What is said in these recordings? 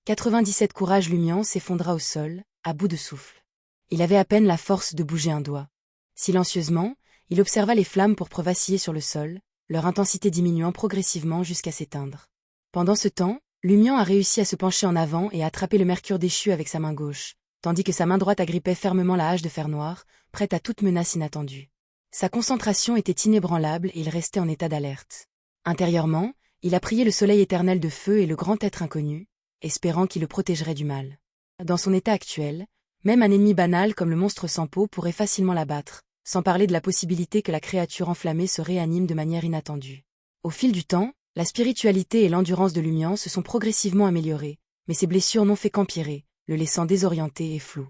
97 Courage. Lumian s'effondra au sol, à bout de souffle. Il avait à peine la force de bouger un doigt. Silencieusement, il observa les flammes pourpres vaciller sur le sol, leur intensité diminuant progressivement jusqu'à s'éteindre. Pendant ce temps, Lumian a réussi à se pencher en avant et à attraper le mercure déchu avec sa main gauche, tandis que sa main droite agrippait fermement la hache de fer noir, prête à toute menace inattendue. Sa concentration était inébranlable et il restait en état d'alerte. Intérieurement, il a prié le soleil éternel de feu et le grand être inconnu, espérant qu'il le protégerait du mal. Dans son état actuel, même un ennemi banal comme le monstre sans peau pourrait facilement l'abattre, sans parler de la possibilité que la créature enflammée se réanime de manière inattendue. Au fil du temps, la spiritualité et l'endurance de Lumian se sont progressivement améliorées, mais ses blessures n'ont fait qu'empirer, le laissant désorienté et flou.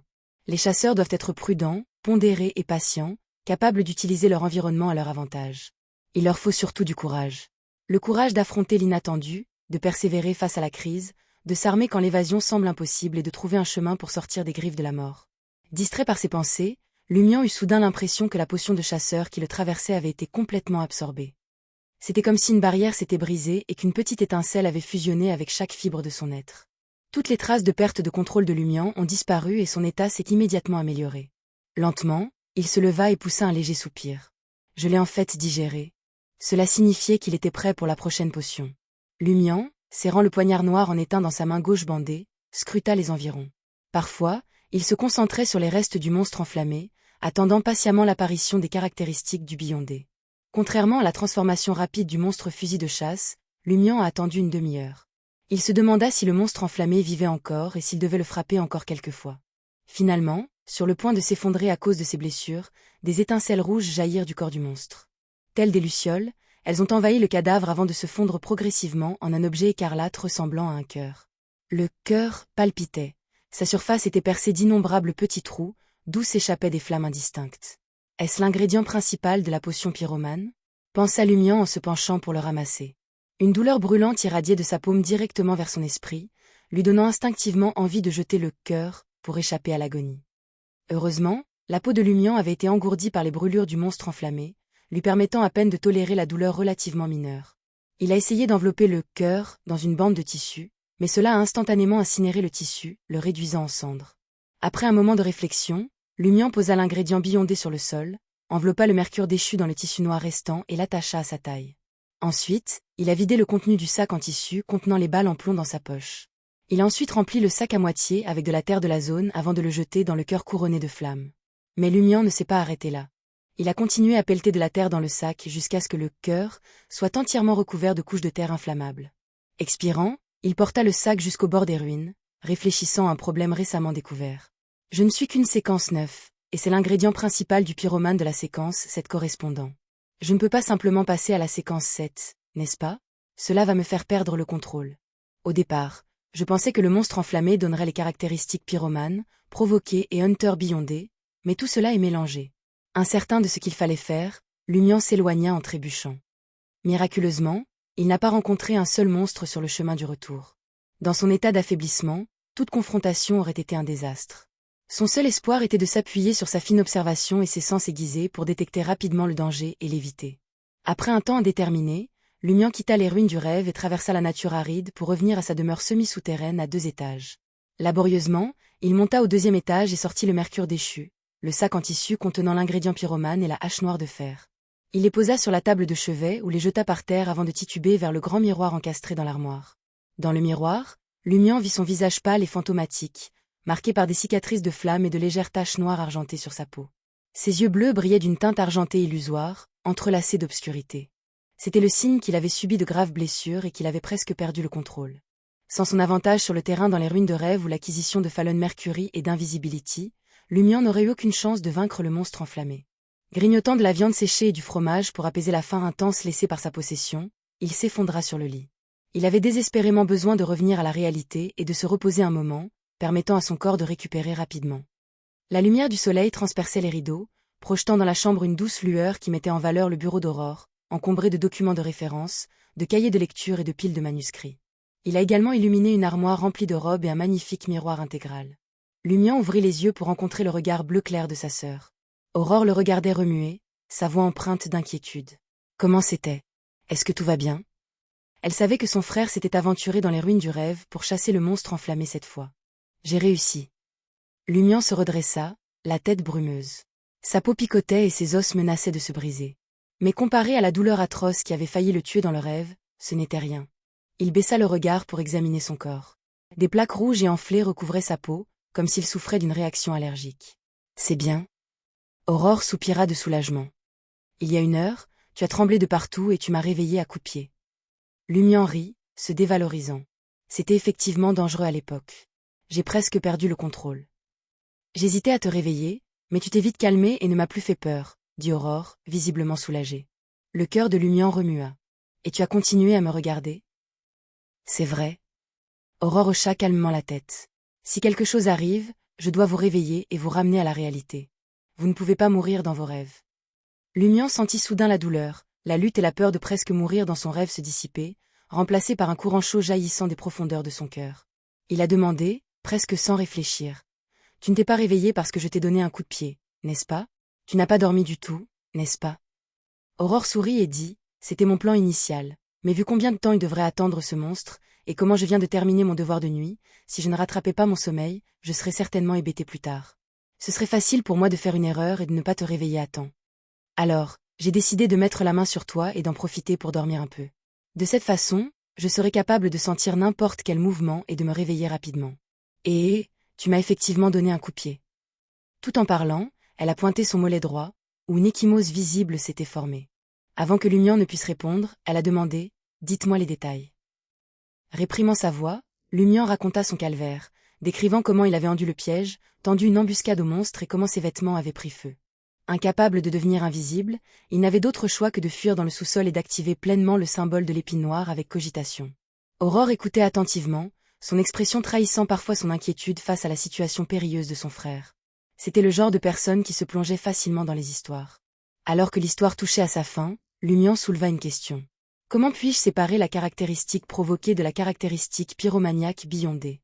Les chasseurs doivent être prudents, pondérés et patients, capables d'utiliser leur environnement à leur avantage. Il leur faut surtout du courage. Le courage d'affronter l'inattendu, de persévérer face à la crise, de s'armer quand l'évasion semble impossible et de trouver un chemin pour sortir des griffes de la mort. Distrait par ses pensées, Lumian eut soudain l'impression que la potion de chasseur qui le traversait avait été complètement absorbée. C'était comme si une barrière s'était brisée et qu'une petite étincelle avait fusionné avec chaque fibre de son être. Toutes les traces de perte de contrôle de Lumian ont disparu et son état s'est immédiatement amélioré. Lentement, il se leva et poussa un léger soupir. Je l'ai en fait digéré. Cela signifiait qu'il était prêt pour la prochaine potion. Lumian, serrant le poignard noir en éteint dans sa main gauche bandée, scruta les environs. Parfois, il se concentrait sur les restes du monstre enflammé, attendant patiemment l'apparition des caractéristiques du Beyondé. Contrairement à la transformation rapide du monstre fusil de chasse, Lumian a attendu une demi-heure. Il se demanda si le monstre enflammé vivait encore et s'il devait le frapper encore quelques fois. Finalement, sur le point de s'effondrer à cause de ses blessures, des étincelles rouges jaillirent du corps du monstre. Telles des lucioles, elles ont envahi le cadavre avant de se fondre progressivement en un objet écarlate ressemblant à un cœur. Le cœur palpitait. Sa surface était percée d'innombrables petits trous, d'où s'échappaient des flammes indistinctes. Est-ce l'ingrédient principal de la potion pyromane? Pensa Lumian en se penchant pour le ramasser. Une douleur brûlante irradiait de sa paume directement vers son esprit, lui donnant instinctivement envie de jeter le cœur pour échapper à l'agonie. Heureusement, la peau de Lumian avait été engourdie par les brûlures du monstre enflammé, lui permettant à peine de tolérer la douleur relativement mineure. Il a essayé d'envelopper le cœur dans une bande de tissu, mais cela a instantanément incinéré le tissu, le réduisant en cendres. Après un moment de réflexion, Lumian posa l'ingrédient Beyondé sur le sol, enveloppa le mercure déchu dans le tissu noir restant et l'attacha à sa taille. Ensuite, il a vidé le contenu du sac en tissu contenant les balles en plomb dans sa poche. Il a ensuite rempli le sac à moitié avec de la terre de la zone avant de le jeter dans le cœur couronné de flammes. Mais Lumian ne s'est pas arrêté là. Il a continué à pelleter de la terre dans le sac jusqu'à ce que le cœur soit entièrement recouvert de couches de terre inflammable. Expirant, il porta le sac jusqu'au bord des ruines, réfléchissant à un problème récemment découvert. Je ne suis qu'une séquence 9, et c'est l'ingrédient principal du pyromane de la séquence 7 correspondant. Je ne peux pas simplement passer à la séquence 7, n'est-ce pas? Cela va me faire perdre le contrôle. Au départ, je pensais que le monstre enflammé donnerait les caractéristiques pyromane, provoqué et hunter Beyondé, mais tout cela est mélangé. Incertain de ce qu'il fallait faire, Lumian s'éloigna en trébuchant. Miraculeusement, il n'a pas rencontré un seul monstre sur le chemin du retour. Dans son état d'affaiblissement, toute confrontation aurait été un désastre. Son seul espoir était de s'appuyer sur sa fine observation et ses sens aiguisés pour détecter rapidement le danger et l'éviter. Après un temps indéterminé, Lumian quitta les ruines du rêve et traversa la nature aride pour revenir à sa demeure semi-souterraine à 2 étages. Laborieusement, il monta au 2e étage et sortit le mercure déchu, le sac en tissu contenant l'ingrédient pyromane et la hache noire de fer. Il les posa sur la table de chevet ou les jeta par terre avant de tituber vers le grand miroir encastré dans l'armoire. Dans le miroir, Lumian vit son visage pâle et fantomatique, marqué par des cicatrices de flammes et de légères taches noires argentées sur sa peau. Ses yeux bleus brillaient d'une teinte argentée illusoire, entrelacés d'obscurité. C'était le signe qu'il avait subi de graves blessures et qu'il avait presque perdu le contrôle. Sans son avantage sur le terrain dans les ruines de rêve ou l'acquisition de Fallen Mercury et d'Invisibility, Lumian n'aurait eu aucune chance de vaincre le monstre enflammé. Grignotant de la viande séchée et du fromage pour apaiser la faim intense laissée par sa possession, il s'effondra sur le lit. Il avait désespérément besoin de revenir à la réalité et de se reposer un moment, permettant à son corps de récupérer rapidement. La lumière du soleil transperçait les rideaux, projetant dans la chambre une douce lueur qui mettait en valeur le bureau d'Aurore, encombré de documents de référence, de cahiers de lecture et de piles de manuscrits. Il a également illuminé une armoire remplie de robes et un magnifique miroir intégral. Lumian ouvrit les yeux pour rencontrer le regard bleu clair de sa sœur. Aurore le regardait remuer, sa voix empreinte d'inquiétude. Comment c'était? Est-ce que tout va bien? Elle savait que son frère s'était aventuré dans les ruines du rêve pour chasser le monstre enflammé cette fois. J'ai réussi. Lumian se redressa, la tête brumeuse. Sa peau picotait et ses os menaçaient de se briser. Mais comparé à la douleur atroce qui avait failli le tuer dans le rêve, ce n'était rien. Il baissa le regard pour examiner son corps. Des plaques rouges et enflées recouvraient sa peau, comme s'il souffrait d'une réaction allergique. C'est bien. Aurore soupira de soulagement. Il y a 1 heure, tu as tremblé de partout et tu m'as réveillé à coups de pied. Lumian rit, se dévalorisant. C'était effectivement dangereux à l'époque. J'ai presque perdu le contrôle. J'hésitais à te réveiller, mais tu t'es vite calmé et ne m'as plus fait peur, dit Aurore, visiblement soulagée. Le cœur de Lumian remua. Et tu as continué à me regarder? C'est vrai. Aurore hocha calmement la tête. Si quelque chose arrive, je dois vous réveiller et vous ramener à la réalité. Vous ne pouvez pas mourir dans vos rêves. Lumian sentit soudain la douleur, la lutte et la peur de presque mourir dans son rêve se dissiper, remplacés par un courant chaud jaillissant des profondeurs de son cœur. Il a demandé, presque sans réfléchir. Tu ne t'es pas réveillé parce que je t'ai donné un coup de pied, n'est-ce pas? Tu n'as pas dormi du tout, n'est-ce pas? Aurore sourit et dit, c'était mon plan initial, mais vu combien de temps il devrait attendre ce monstre, et comment je viens de terminer mon devoir de nuit, si je ne rattrapais pas mon sommeil, je serais certainement hébété plus tard. Ce serait facile pour moi de faire une erreur et de ne pas te réveiller à temps. Alors, j'ai décidé de mettre la main sur toi et d'en profiter pour dormir un peu. De cette façon, je serai capable de sentir n'importe quel mouvement et de me réveiller rapidement. Et, tu m'as effectivement donné un coup de pied. Tout en parlant, elle a pointé son mollet droit, où une ecchymose visible s'était formée. Avant que Lumian ne puisse répondre, elle a demandé, dites-moi les détails. Réprimant sa voix, Lumian raconta son calvaire, décrivant comment il avait endu le piège, tendu une embuscade au monstre et comment ses vêtements avaient pris feu. Incapable de devenir invisible, il n'avait d'autre choix que de fuir dans le sous-sol et d'activer pleinement le symbole de l'épine noire avec cogitation. Aurore écoutait attentivement, son expression trahissant parfois son inquiétude face à la situation périlleuse de son frère. C'était le genre de personne qui se plongeait facilement dans les histoires. Alors que l'histoire touchait à sa fin, Lumian souleva une question. Comment puis-je séparer la caractéristique provoquée de la caractéristique pyromaniaque Beyondé?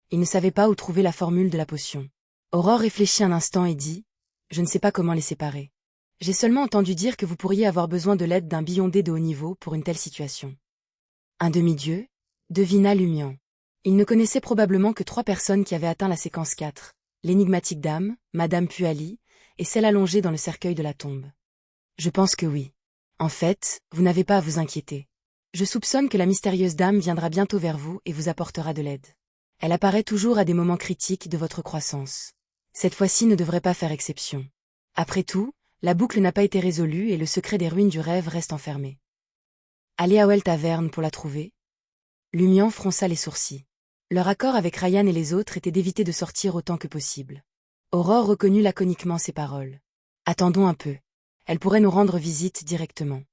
Il ne savait pas où trouver la formule de la potion. Aurore réfléchit un instant et dit, je ne sais pas comment les séparer. J'ai seulement entendu dire que vous pourriez avoir besoin de l'aide d'un Beyondé de haut niveau pour une telle situation. Un demi-dieu? Devina Lumian. Il ne connaissait probablement que 3 personnes qui avaient atteint la séquence 4, l'énigmatique dame, Madame Puali, et celle allongée dans le cercueil de la tombe. Je pense que oui. En fait, vous n'avez pas à vous inquiéter. Je soupçonne que la mystérieuse dame viendra bientôt vers vous et vous apportera de l'aide. Elle apparaît toujours à des moments critiques de votre croissance. Cette fois-ci ne devrait pas faire exception. Après tout, la boucle n'a pas été résolue et le secret des ruines du rêve reste enfermé. Allez à Well Taverne pour la trouver? Lumian fronça les sourcils. Leur accord avec Ryan et les autres était d'éviter de sortir autant que possible. Aurore reconnut laconiquement ses paroles. Attendons un peu. Elle pourrait nous rendre visite directement.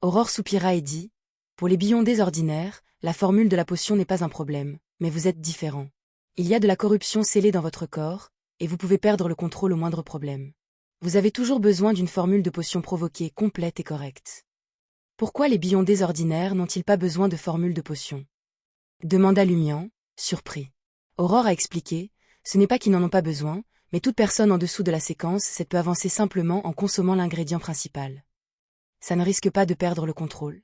Aurore soupira et dit, pour les Beyondés ordinaires, la formule de la potion n'est pas un problème, mais vous êtes différent. Il y a de la corruption scellée dans votre corps, et vous pouvez perdre le contrôle au moindre problème. Vous avez toujours besoin d'une formule de potion provoquée complète et correcte. Pourquoi les Beyondés ordinaires n'ont-ils pas besoin de formule de potion? Demanda Lumian, surpris. Aurore a expliqué, ce n'est pas qu'ils n'en ont pas besoin, mais toute personne en dessous de la séquence peut avancer simplement en consommant l'ingrédient principal. Ça ne risque pas de perdre le contrôle?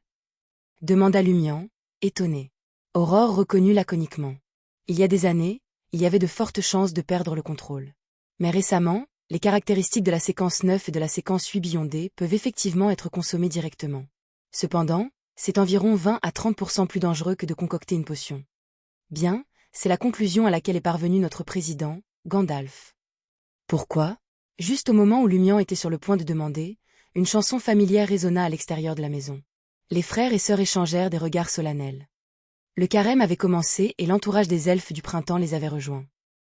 Demanda Lumian, étonné. Aurore reconnut laconiquement. Il y a des années, il y avait de fortes chances de perdre le contrôle. Mais récemment, les caractéristiques de la séquence 9 et de la séquence 8 Beyondé peuvent effectivement être consommées directement. Cependant, c'est environ 20 à 30% plus dangereux que de concocter une potion. Bien, c'est la conclusion à laquelle est parvenu notre président, Gandalf. Pourquoi? Juste au moment où Lumian était sur le point de demander, une chanson familière résonna à l'extérieur de la maison. Les frères et sœurs échangèrent des regards solennels. Le carême avait commencé et l'entourage des elfes du printemps les avait rejoints.